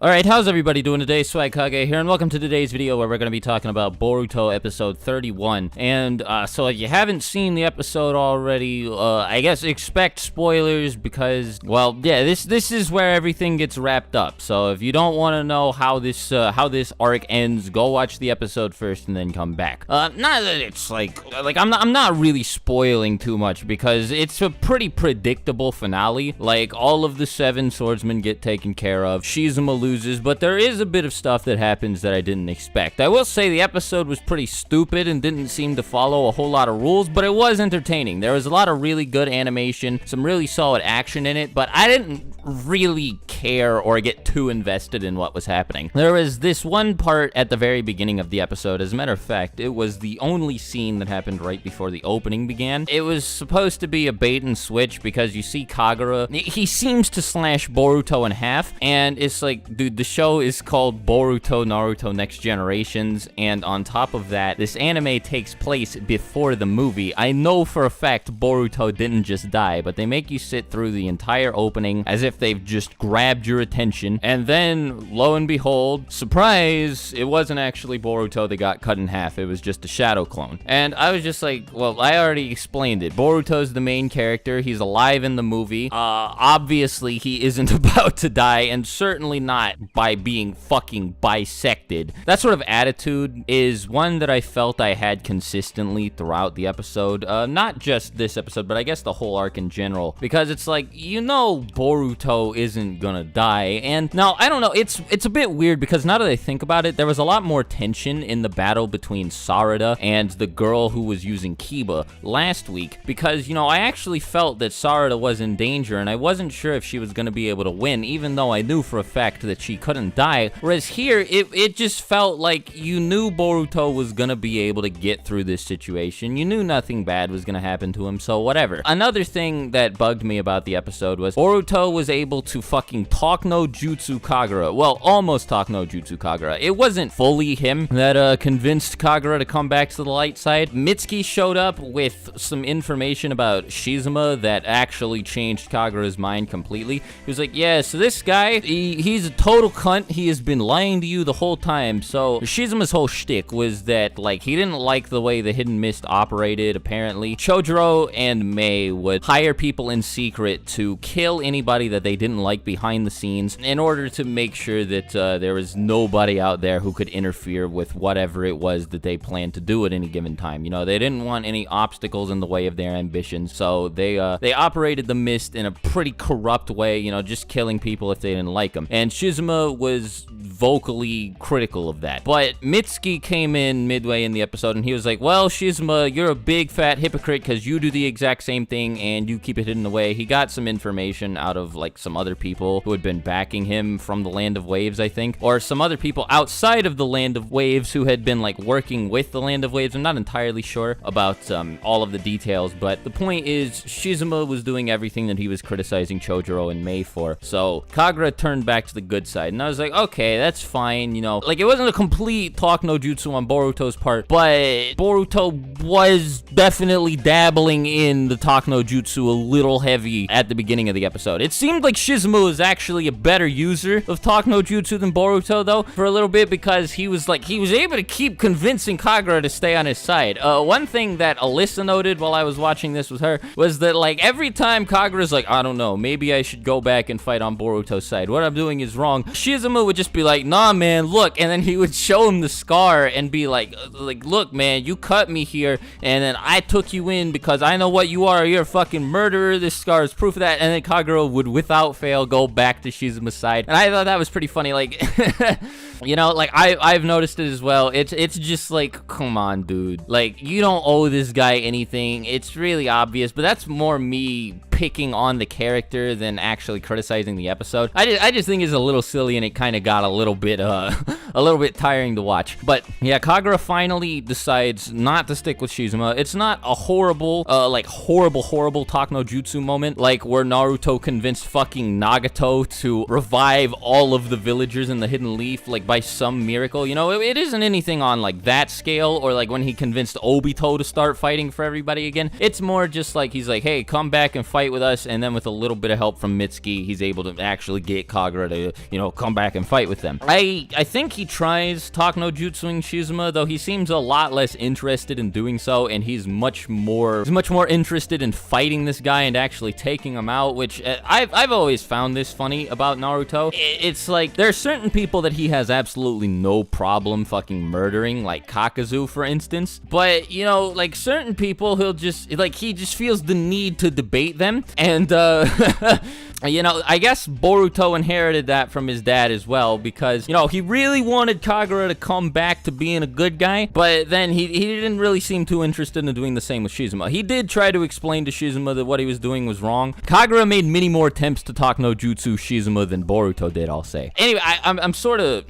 Alright, how's everybody doing today? Swagkage here, and welcome to today's video where we're going to be talking about Boruto episode 31. And, so if you haven't seen the episode already, I guess expect spoilers because, well, yeah, this is where everything gets wrapped up. So if you don't want to know how this arc ends, go watch the episode first and then come back. Not that it's like I'm not really spoiling too much because it's a pretty predictable finale. Like, all of the 7 swordsmen get taken care of. Shizuma loses, but there is a bit of stuff that happens that I didn't expect. I will say the episode was pretty stupid and didn't seem to follow a whole lot of rules, but it was entertaining. There was a lot of really good animation, some really solid action in it, but I didn't really care or get too invested in what was happening. There was this one part at the very beginning of the episode. As a matter of fact, it was the only scene that happened right before the opening began. It was supposed to be a bait and switch because you see Kagura, he seems to slash Boruto in half, and it's like, dude, the show is called Boruto Naruto Next Generations, and on top of that, this anime takes place before the movie. I know for a fact Boruto didn't just die, but they make you sit through the entire opening as if they've just grabbed your attention, and then, lo and behold, surprise, it wasn't actually Boruto that got cut in half, it was just a shadow clone. And I was just like, well, I already explained it. Boruto's the main character, he's alive in the movie, obviously he isn't about to die, and certainly not by being fucking bisected. That sort of attitude is one that I felt I had consistently throughout the episode, not just this episode, but I guess the whole arc in general, because it's like, you know, Boruto isn't gonna die. And now, I don't know, it's a bit weird because now that I think about it, there was a lot more tension in the battle between Sarada and the girl who was using Kiba last week, because, you know, I actually felt that Sarada was in danger and I wasn't sure if she was gonna be able to win, even though I knew for a fact that she couldn't die. Whereas here, it just felt like you knew Boruto was gonna be able to get through this situation. You knew nothing bad was gonna happen to him, so whatever. Another thing that bugged me about the episode was Boruto was able to fucking talk no jutsu Kagura. Well, almost talk no jutsu Kagura. It wasn't fully him that convinced Kagura to come back to the light side. Mitsuki showed up with some information about Shizuma that actually changed Kagura's mind completely. He was like, yeah, so this guy, he's a total cunt. He has been lying to you the whole time. So Shizuma's whole shtick was that, like, he didn't like the way the Hidden Mist operated, apparently. Chojuro and Mei would hire people in secret to kill anybody that they didn't like behind the scenes in order to make sure that there was nobody out there who could interfere with whatever it was that they planned to do at any given time. You know, they didn't want any obstacles in the way of their ambitions, so they operated the Mist in a pretty corrupt way, you know, just killing people if they didn't like them. And Shizuma was vocally critical of that. But Mitsuki came in midway in the episode and he was like, well, Shizuma, you're a big fat hypocrite because you do the exact same thing and you keep it hidden away. He got some information out of, like, some other people who had been backing him from the Land of Waves, I think, or some other people outside of the Land of Waves who had been, like, working with the Land of Waves. I'm not entirely sure about all of the details, but the point is Shizuma was doing everything that he was criticizing Chojuro and Mei for. So Kagura turned back to the good side, and I was like, okay, that's fine, you know, like, it wasn't a complete talk no jutsu on Boruto's part, but Boruto was definitely dabbling in the talk no jutsu a little heavy at the beginning of the episode. It seemed like Shizuma was actually a better user of talk no jutsu than Boruto, though, for a little bit, because he was able to keep convincing Kagura to stay on his side. One thing that Alyssa noted while I was watching this with her was that, like, every time Kagura's like, I don't know, maybe I should go back and fight on Boruto's side, what I'm doing is wrong, Shizuma would just be like, nah, man, look, and then he would show him the scar and be like, look, man, you cut me here, and then I took you in because I know what you are, you're a fucking murderer, this scar is proof of that, and then Kagura would, without fail, go back to Shizuma's side, and I thought that was pretty funny, like, you know, like, I've noticed it as well. It's just like, come on, dude, like, you don't owe this guy anything, it's really obvious, but that's more me picking on the character than actually criticizing the episode. I just think it's a little silly, and it kind of got a little bit a little bit tiring to watch. But yeah, Kagura finally decides not to stick with Shizuma. It's not a horrible, horrible talk no jutsu moment, like where Naruto convinced fucking Nagato to revive all of the villagers in the Hidden Leaf, like by some miracle. You know, it isn't anything on like that scale, or like when he convinced Obito to start fighting for everybody again. It's more just like he's like, hey, come back and fight with us, and then with a little bit of help from Mitsuki, he's able to actually get Kagura to, you know, come back and fight with them. I think he tries talk no jutsuing Shizuma, though he seems a lot less interested in doing so, and he's much more interested in fighting this guy and actually taking him out, which I've always found this funny about Naruto. It's like there are certain people that he has absolutely no problem fucking murdering, like Kakazu, for instance, but you know, like certain people he just feels the need to debate them, and you know, I guess Boruto inherited that from his dad as well, because, you know, he really wanted Kagura to come back to being a good guy, but then he didn't really seem too interested in doing the same with Shizuma. He did try to explain to Shizuma that what he was doing was wrong. Kagura made many more attempts to talk no jutsu Shizuma than Boruto did, I'll say. Anyway, I'm sort of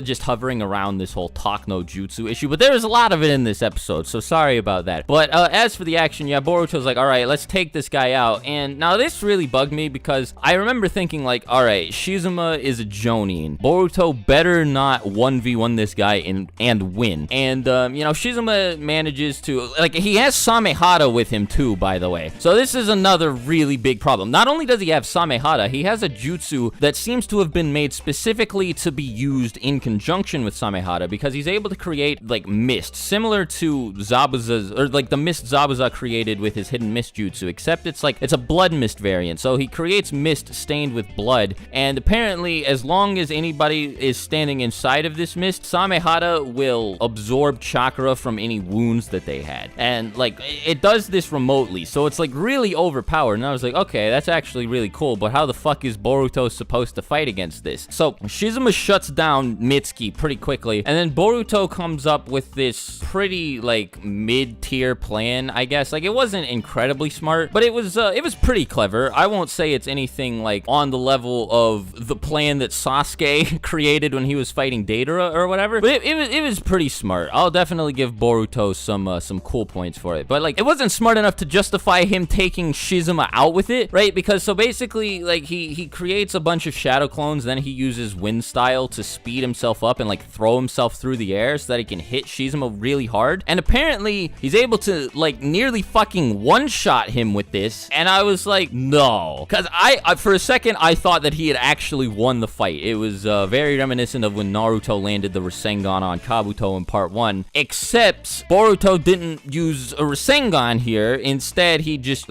just hovering around this whole talk no jutsu issue, but there's a lot of it in this episode, so sorry about that. But as for the action, yeah, Boruto's like, all right, let's take this guy out. And now this really bugged me, because I remember thinking like, all right, Shizuma is a Jonin. Boruto better not 1v1 this guy and win. And, you know, Shizuma manages to, like, he has Samehada with him too, by the way. So this is another really big problem. Not only does he have Samehada, he has a jutsu that seems to have been made specifically to be used in conjunction with Samehada, because he's able to create, like, mist, similar to Zabuza's, or like the mist Zabuza created with his hidden mist jutsu, except it's a blood mist variant. So he creates mist stained with blood, and apparently as long as anybody is standing inside of this mist, Samehada will absorb chakra from any wounds that they had, and like it does this remotely, so it's like really overpowered. And I was like, okay, that's actually really cool, but how the fuck is Boruto supposed to fight against this? So Shizuma shuts down Mitsuki pretty quickly, and then Boruto comes up with this pretty like mid-tier plan, I guess. Like, it wasn't incredibly smart, but it was pretty clever. I won't say it's anything like on the level of the plan that Sasuke created when he was fighting Deidara or whatever, but it was pretty smart. I'll definitely give Boruto some cool points for it, but like it wasn't smart enough to justify him taking Shizuma out with it, right? Because so basically, like, he creates a bunch of shadow clones, then he uses wind style to speed himself up and like throw himself through the air so that he can hit Shizuma really hard, and apparently he's able to like nearly fucking one-shot him with this. And I was like, no, because I for a second I thought that he had actually won the fight. It was very reminiscent of when Naruto landed the Rasengan on Kabuto in part 1, except Boruto didn't use a Rasengan here. Instead, he just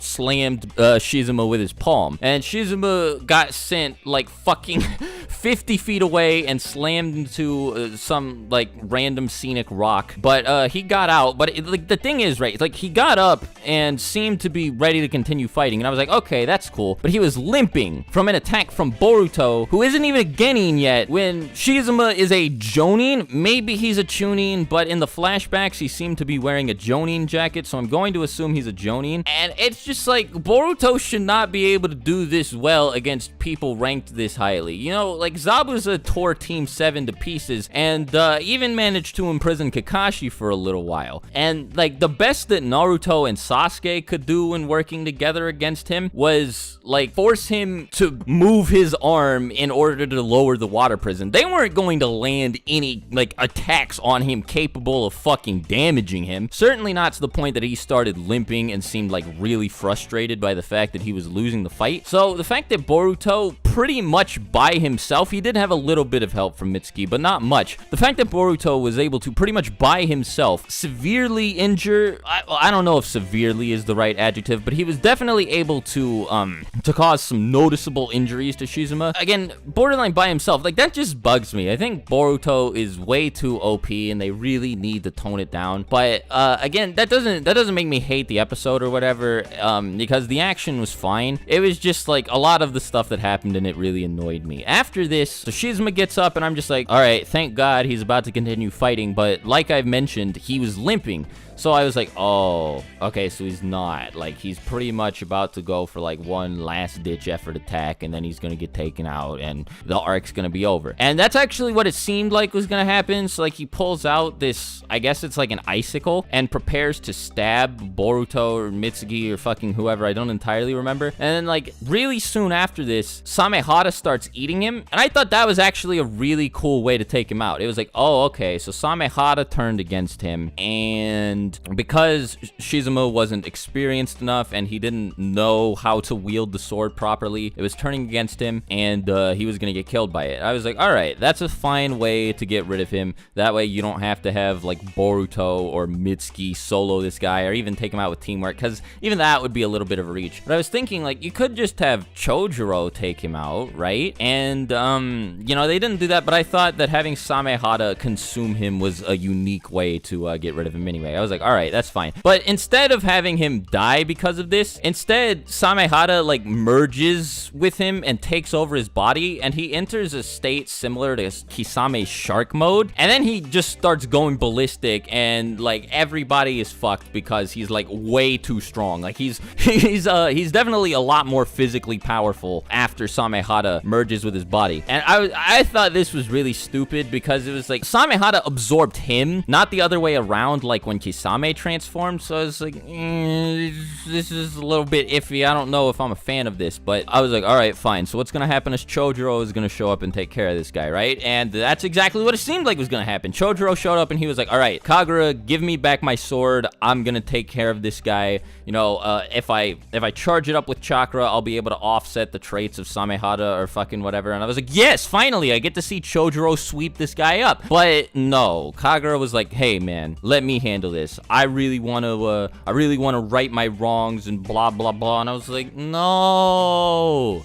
slammed Shizuma with his palm, and Shizuma got sent like fucking 50 feet away and slammed into some like random scenic rock, but he got out. But like the thing is, right, like he got up and seemed to be ready to continue fighting, and I was like, okay, that's cool, but he was limping from an attack from Boruto, who isn't even a Genin yet, when Shizuma is a Jonin. Maybe he's a Chunin, but in the flashbacks he seemed to be wearing a Jonin jacket, so I'm going to assume he's a Jonin. And it's just like, Boruto should not be able to do this well against people ranked this highly. You know, like Zabuza tore Team 7 to pieces, and even managed to imprison Kakashi for a little while. And like the best that Naruto and Sasuke could do when working together against him was like force him to move his arm in order to lower the water prison. They weren't going to land any like attacks on him capable of fucking damaging him. Certainly not to the point that he started limping and seemed like really frustrated by the fact that he was losing the fight. So the fact that Boruto pretty much by himself, he did have a little bit of help from Mitsuki, but not much. The fact that Boruto was able to pretty much by himself severely injure, I don't know if severely is the right adjective, but he was definitely able to cause some noticeable injuries to Shizuma. Again, borderline by himself, like that just bugs me. I think Boruto is way too OP and they really need to tone it down. But again, that doesn't make me hate the episode or whatever, because the action was fine. It was just like a lot of the stuff that happened in it really annoyed me. After this, so Shizuma gets up and I'm just like, all right, thank God he's about to continue fighting, but like I've mentioned, he was limping. So I was like, oh, okay, so he's not. Like, he's pretty much about to go for like one last ditch effort attack, and then he's gonna get taken out and the arc's gonna be over. And that's actually what it seemed like was gonna happen. So like, he pulls out this, I guess it's like an icicle, and prepares to stab Boruto or Mitsuki or fucking whoever, I don't entirely remember. And then like really soon after this, Samehada starts eating him, and I thought that was actually a really cool way to take him out. It was like, oh, okay, so Samehada turned against him, and because Shizuma wasn't experienced enough and he didn't know how to wield the sword properly, it was turning against him, and he was gonna get killed by it. I was like, all right, that's a fine way to get rid of him. That way you don't have to have like Boruto or Mitsuki solo this guy, or even take him out with teamwork, because even that would be a little bit of a reach. But I was thinking, like, you could just have Chojuro take him out, right? And you know, they didn't do that, but I thought that having Samehada consume him was a unique way to get rid of him anyway. I was like, all right, that's fine. But instead of having him die because of this, instead Samehada like merges with him and takes over his body, and he enters a state similar to Kisame's shark mode, and then he just starts going ballistic, and like everybody is fucked because he's like way too strong. Like he's definitely a lot more physically powerful after Samehada merges with his body. And I thought this was really stupid, because it was like Samehada absorbed him, not the other way around, like when Kisame transformed. So I was like, this is a little bit iffy. I don't know if I'm a fan of this, but I was like, all right, fine. So what's gonna happen is Chojuro is gonna show up and take care of this guy, right? And that's exactly what it seemed like was gonna happen. Chojuro showed up and he was like, all right, Kagura, give me back my sword. I'm gonna take care of this guy. You know, if I charge it up with chakra, I'll be able to offset the traits of Samehada or fucking whatever. And I was like, yes, finally, I get to see Chojuro sweep this guy up. But no, Kagura was like, hey man, let me handle this. I really want to right my wrongs and blah blah blah. And I was like, no,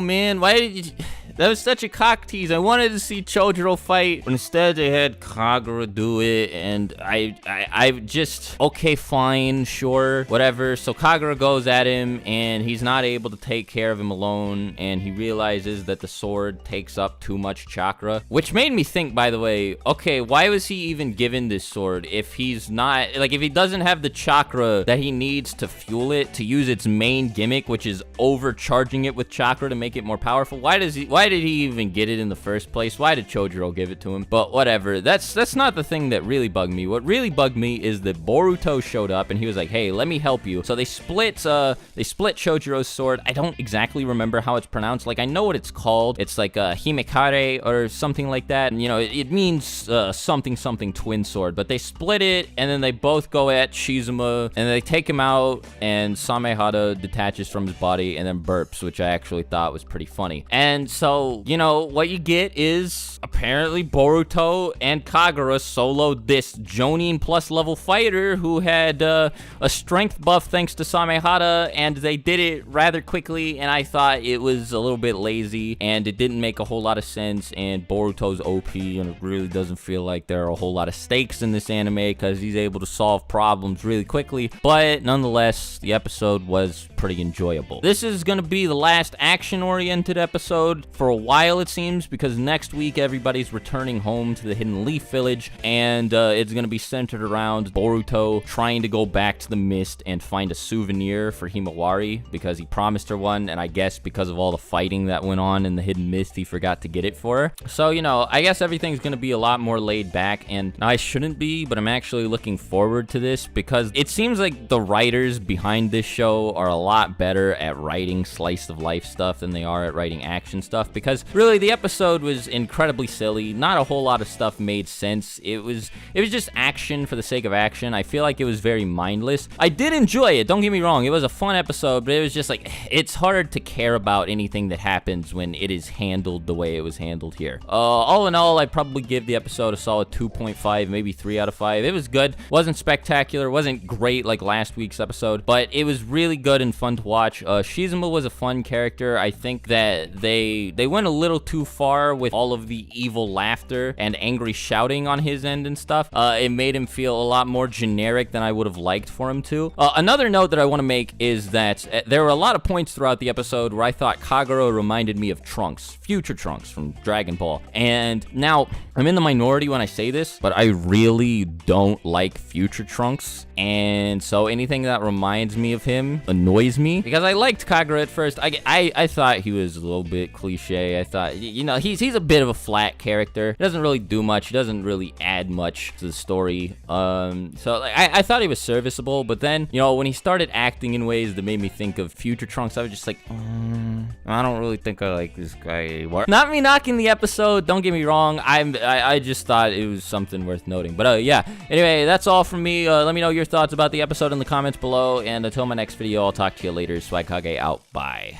man, why did you? That was such a cock tease. I wanted to see Chojuro fight, but instead they had Kagura do it, and I just, okay, fine, sure, whatever. So Kagura goes at him, and he's not able to take care of him alone, and he realizes that the sword takes up too much chakra, which made me think, by the way, okay, why was he even given this sword if he's not, like, if he doesn't have the chakra that he needs to fuel it, to use its main gimmick, which is overcharging it with chakra to make it more powerful? Why did he even get it in the first place? Why did Chojuro give it to him? But whatever, that's not the thing that really bugged me. What really bugged me is that Boruto showed up and he was like, hey, let me help you. So they split Chojuro's sword. I don't exactly remember how it's pronounced. Like, I know what it's called. It's like a Himekare or something like that. And, you know, it means something twin sword. But they split it, and then they both go at Shizuma, and they take him out, and Samehada detaches from his body and then burps, which I actually thought was pretty funny. And so, you know, what you get is apparently Boruto and Kagura soloed this Jonin plus level fighter who had a strength buff thanks to Samehada, and they did it rather quickly, and I thought it was a little bit lazy, and it didn't make a whole lot of sense, and Boruto's OP, and it really doesn't feel like there are a whole lot of stakes in this anime because he's able to solve problems really quickly, but nonetheless, the episode was pretty enjoyable. This is going to be the last action-oriented episode for a while, it seems, because next week everybody's returning home to the Hidden Leaf Village, and it's going to be centered around Boruto trying to go back to the mist and find a souvenir for Himawari, because he promised her one, and I guess because of all the fighting that went on in the Hidden Mist, he forgot to get it for her. So, you know, I guess everything's going to be a lot more laid back, and I shouldn't be, but I'm actually looking forward to this, because it seems like the writers behind this show are a lot better at writing slice of life stuff than they are at writing action stuff, because really the episode was incredibly silly. Not a whole lot of stuff made sense. It was just action for the sake of action. I feel like it was very mindless. I did enjoy it, don't get me wrong. It was a fun episode, but it was just like, it's hard to care about anything that happens when it is handled the way it was handled here. All in all, I'd probably give the episode a solid 2.5, maybe 3 out of 5. It was good. Wasn't spectacular, wasn't great like last week's episode, but it was really good and fun to watch. Shizuma was a fun character. I think that they they went a little too far with all of the evil laughter and angry shouting on his end and stuff. It made him feel a lot more generic than I would have liked for him to. Another note that I want to make is that there were a lot of points throughout the episode where I thought Kagero reminded me of Trunks, future Trunks from Dragon Ball. And now, I'm in the minority when I say this, but I really don't like future Trunks. And so anything that reminds me of him annoys me, because I liked Kagero at first. I thought he was a little bit cliche. I thought, you know, he's a bit of a flat character. He doesn't really do much. He doesn't really add much to the story. So like, I thought he was serviceable, but then, you know, when he started acting in ways that made me think of future Trunks, I was just like, I don't really think I like this guy anymore. Not me knocking the episode, don't get me wrong. I just thought it was something worth noting. But yeah, anyway, that's all from me. Let me know your thoughts about the episode in the comments below, and until my next video, I'll talk to you later. Swagkage out. Bye.